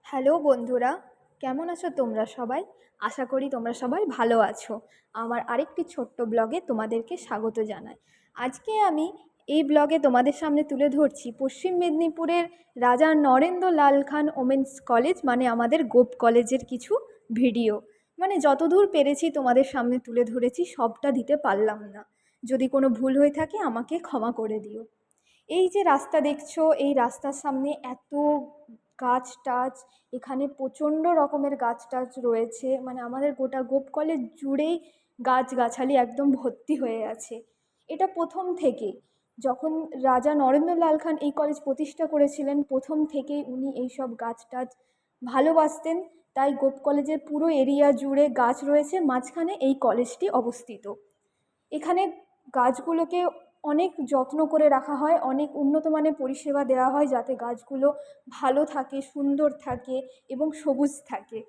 Hello বন্ধুরা, কেমন আছো তোমরা সবাই? আশা করি তোমরা সবাই ভালো আছো। আমার আরেকটি ছোট্ট ব্লগে তোমাদেরকে স্বাগত জানাই। আজকে আমি এই ব্লগে তোমাদের সামনে তুলে ধরছি পশ্চিম মেদিনীপুরের রাজা নরেন্দ্র লাল খান ওমেন্স কলেজ, মানে আমাদের গোপ কলেজের কিছু ভিডিও। মানে যতদূর পেরেছি তোমাদের সামনে তুলে ধরেছি, সবটা দিতে পারলাম না। যদি কোনো ভুল হয়ে থাকে আমাকে ক্ষমা করে দিও। এই যে রাস্তা দেখছো, এই রাস্তার সামনে এত গাছ টাছ, এখানে প্রচণ্ড রকমের গাছ টাছ রয়েছে। মানে আমাদের গোটা গোপ কলেজ জুড়েই গাছগাছালি একদম ভর্তি হয়ে আছে। এটা প্রথম থেকেই, যখন রাজা নরেন্দ্রলাল খান এই কলেজ প্রতিষ্ঠা করেছিলেন, প্রথম থেকেই উনি এইসব গাছ টাছ ভালোবাসতেন। তাই গোপ কলেজের পুরো এরিয়া জুড়ে গাছ রয়েছে, মাঝখানে এই কলেজটি অবস্থিত। এখানে গাছগুলোকে অনেক যত্ন করে রাখা হয়, অনেক উন্নত মানের পরিষেবা দেওয়া হয়, যাতে গাছগুলো ভালো থাকে, সুন্দর থাকে এবং সবুজ থাকে।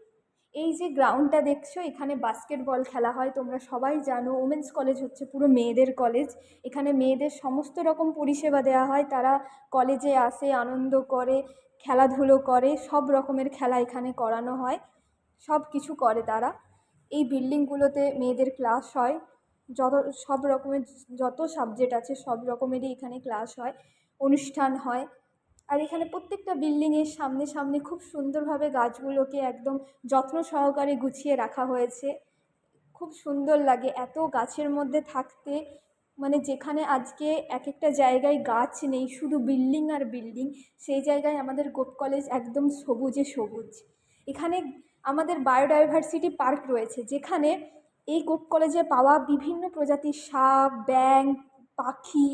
এই যে গ্রাউন্ডটা দেখছো, এখানে বাস্কেটবল খেলা হয়। তোমরা সবাই জানো ওমেন্স কলেজ হচ্ছে পুরো মেয়েদের কলেজ। এখানে মেয়েদের সমস্ত রকম পরিষেবা দেওয়া হয়। তারা কলেজে আসে, আনন্দ করে, খেলাধুলো করে, সব রকমের খেলা এখানে করানো হয়, সব কিছু করে তারা। এই বিল্ডিংগুলোতে মেয়েদের ক্লাস হয়, যত সব রকমের যত সাবজেক্ট আছে সব রকমেরই এখানে ক্লাস হয়, অনুষ্ঠান হয়। আর এখানে প্রত্যেকটা বিল্ডিংয়ের সামনে সামনে খুব সুন্দরভাবে গাছগুলোকে একদম যত্ন সহকারে গুছিয়ে রাখা হয়েছে। খুব সুন্দর লাগে এত গাছের মধ্যে থাকতে। মানে যেখানে আজকে এক একটা জায়গায় গাছ নেই, শুধু বিল্ডিং আর বিল্ডিং, সেই জায়গায় আমাদের গোপ কলেজ একদম সবুজে সবুজ। এখানে আমাদের বায়োডাইভার্সিটি পার্ক রয়েছে, যেখানে এই গোপ কলেজে পাওয়া বিভিন্ন প্রজাতির সাপ, ব্যাঙ, পাখি,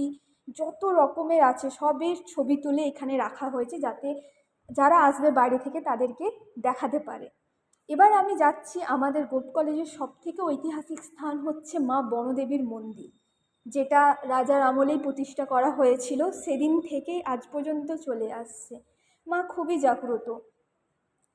যত রকমের আছে সবের ছবি তুলে এখানে রাখা হয়েছে, যাতে যারা আসবে বাইরে থেকে তাদেরকে দেখাতে পারে। এবার আমি যাচ্ছি আমাদের গোপ কলেজের সবথেকে ঐতিহাসিক স্থান হচ্ছে মা বনদেবীর মন্দির, যেটা রাজার আমলেই প্রতিষ্ঠা করা হয়েছিল, সেদিন থেকেই আজ পর্যন্ত চলে আসছে। মা খুবই জাগ্রত।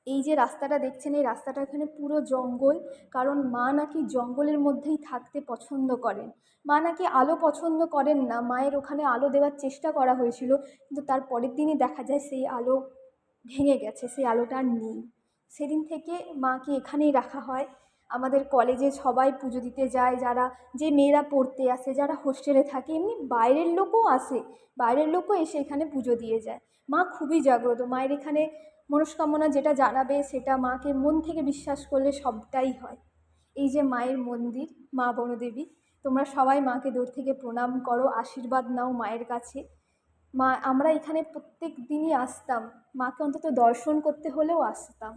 এই যে রাস্তাটা দেখছেন, এই রাস্তাটা এখানে পুরো জঙ্গল, কারণ মা নাকি জঙ্গলের মধ্যেই থাকতে পছন্দ করেন। মা নাকি আলো পছন্দ করেন না। মায়ের ওখানে আলো দেওয়ার চেষ্টা করা হয়েছিল, কিন্তু তার পরের দিনই দেখা যায় সেই আলো ভেঙে গেছে, সেই আলোটা আর নেই। সেদিন থেকে মাকে এখানেই রাখা হয়। আমাদের কলেজে সবাই পুজো দিতে যায়, যারা যে মেয়েরা পড়তে আসে, যারা হোস্টেলে থাকে, এমনি বাইরের লোকও আসে, বাইরের লোকও এসে এখানে পুজো দিয়ে যায়। মা খুবই জাগ্রত। মায়ের এখানে মনস্কামনা যেটা জানাবে, সেটা মাকে মন থেকে বিশ্বাস করলে সবটাই হয়। এই যে মায়ের মন্দির, মা বনদেবী, তোমরা সবাই মাকে দূর থেকে প্রণাম করো, আশীর্বাদ নাও মায়ের কাছে। মা, আমরা এখানে প্রত্যেক দিনই আসতাম, মাকে অন্তত দর্শন করতে হলেও আসতাম।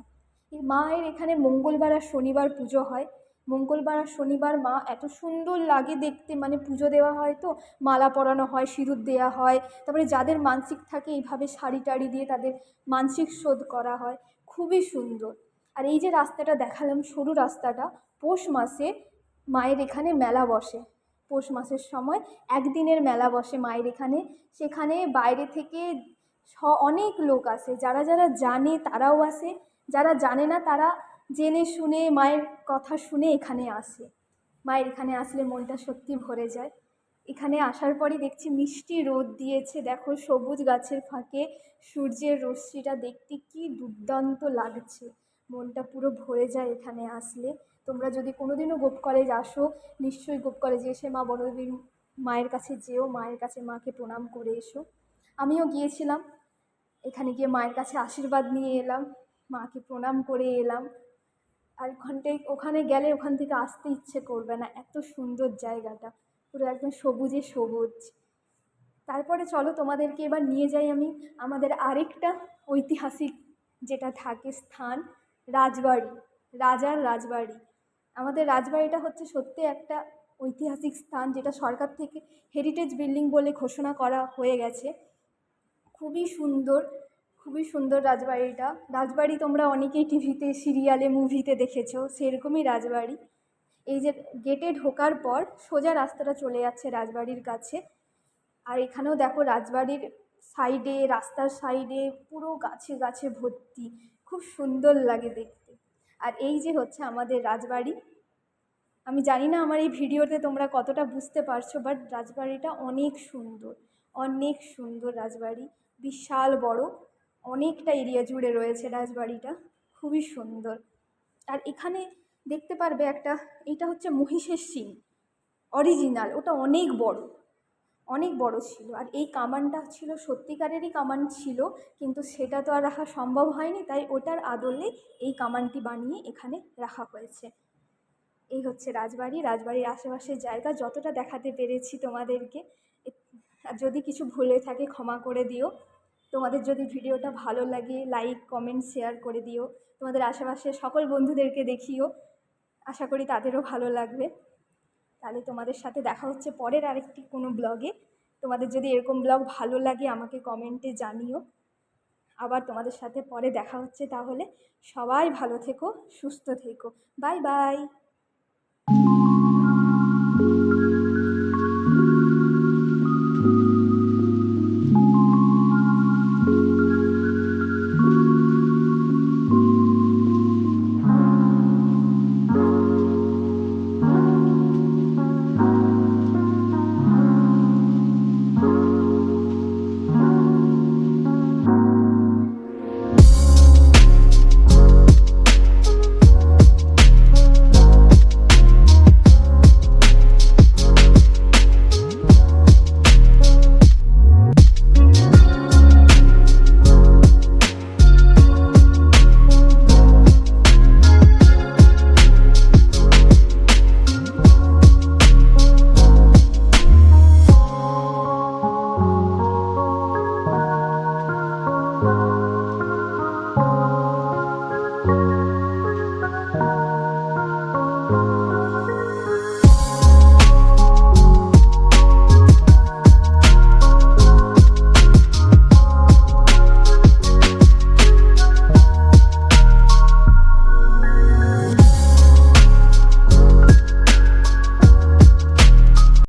এই মায়ের এখানে মঙ্গলবার আর শনিবার পুজো হয়। মঙ্গলবার আর শনিবার মা এত সুন্দর লাগে দেখতে, মানে পুজো দেওয়া হয় তো, মালা পরানো হয়, সিঁদুর দেওয়া হয়, তারপরে যাদের মানসিক থাকে এইভাবে শাড়ি টাড়ি দিয়ে তাদের মানসিক শোধ করা হয়। খুবই সুন্দর। আর এই যে রাস্তাটা দেখালাম, সরু রাস্তাটা, পৌষ মাসে মায়ের এখানে মেলা বসে। পৌষ মাসের সময় একদিনের মেলা বসে মায়ের এখানে। সেখানে বাইরে থেকে অনেক লোক আসে, যারা যারা জানে তারাও আসে, যারা জানে না তারা জেনে শুনে মায়ের কথা শুনে এখানে আসে। মায়ের এখানে আসলে মনটা সত্যি ভরে যায়। এখানে আসার পরই দেখছি মিষ্টি রোদ দিয়েছে, দেখো সবুজ গাছের ফাঁকে সূর্যের রশ্মিটা দেখতে কি দুর্দান্ত লাগছে। মনটা পুরো ভরে যায় এখানে আসলে। তোমরা যদি কোনোদিনও গোপ কলেজ আসো, নিশ্চয়ই গোপ কলেজে এসে মা বনদেবীর মায়ের কাছে যেও, মায়ের কাছে মাকে প্রণাম করে এসো। আমিও গিয়েছিলাম, এখানে গিয়ে মায়ের কাছে আশীর্বাদ নিয়ে এলাম, মাকে প্রণাম করে এলাম। আর ওখানে গেলে ওখান থেকে আসতে ইচ্ছে করবে না, এত সুন্দর জায়গাটা, পুরো একদম সবুজে সবুজ। তারপরে চলো তোমাদেরকে এবার নিয়ে যাই আমি আমাদের আরেকটা ঐতিহাসিক যেটা থাকে স্থান, রাজবাড়ি, রাজার রাজবাড়ি। আমাদের রাজবাড়িটা হচ্ছে সত্যি একটা ঐতিহাসিক স্থান, যেটা সরকার থেকে হেরিটেজ বিল্ডিং বলে ঘোষণা করা হয়ে গেছে। খুবই সুন্দর, খুবই সুন্দর রাজবাড়িটা। রাজবাড়ি তোমরা অনেকেই টিভিতে, সিরিয়ালে, মুভিতে দেখেছো, সেরকমই রাজবাড়ি। এই যে গেটে ঢোকার পর সোজা রাস্তাটা চলে যাচ্ছে রাজবাড়ির কাছে। আর এখানেও দেখো রাজবাড়ির সাইডে, রাস্তার সাইডে পুরো গাছে গাছে ভর্তি, খুব সুন্দর লাগে দেখতে। আর এই যে হচ্ছে আমাদের রাজবাড়ি। আমি জানি না আমার এই ভিডিওতে তোমরা কতটা বুঝতে পারছো, বাট রাজবাড়িটা অনেক সুন্দর, অনেক সুন্দর রাজবাড়ি, বিশাল বড়, অনেকটা এরিয়া জুড়ে রয়েছে রাজবাড়িটা, খুবই সুন্দর। আর এখানে দেখতে পারবে একটা, এটা হচ্ছে মহিষের শিং, অরিজিনাল, ওটা অনেক বড়, অনেক বড় ছিল। আর এই কামানটা ছিল সত্যিকারেরই কামান ছিল, কিন্তু সেটা তো আর রাখা সম্ভব হয়নি, তাই ওটার আদলে এই কামানটি বানিয়ে এখানে রাখা হয়েছে। এই হচ্ছে রাজবাড়ি, রাজবাড়ির আশেপাশের জায়গা যতটা দেখাতে পেরেছি তোমাদেরকে। আর যদি কিছু ভুলে থাকে ক্ষমা করে দিও। তোমাদের যদি ভিডিওটা ভালো লাগে লাইক কমেন্ট শেয়ার করে দিও, তোমাদের আশেপাশের সকল বন্ধুদেরকে দেখিও, আশা করি তাদেরও ভালো লাগবে। তাহলে তোমাদের সাথে দেখা হচ্ছে পরের আরেকটি কোনো ব্লগে। তোমাদের যদি এরকম ব্লগ ভালো লাগে আমাকে কমেন্টে জানিও। আবার তোমাদের সাথে পরে দেখা হচ্ছে, তাহলে সবাই ভালো থেকো, সুস্থ থেকো। Bye bye.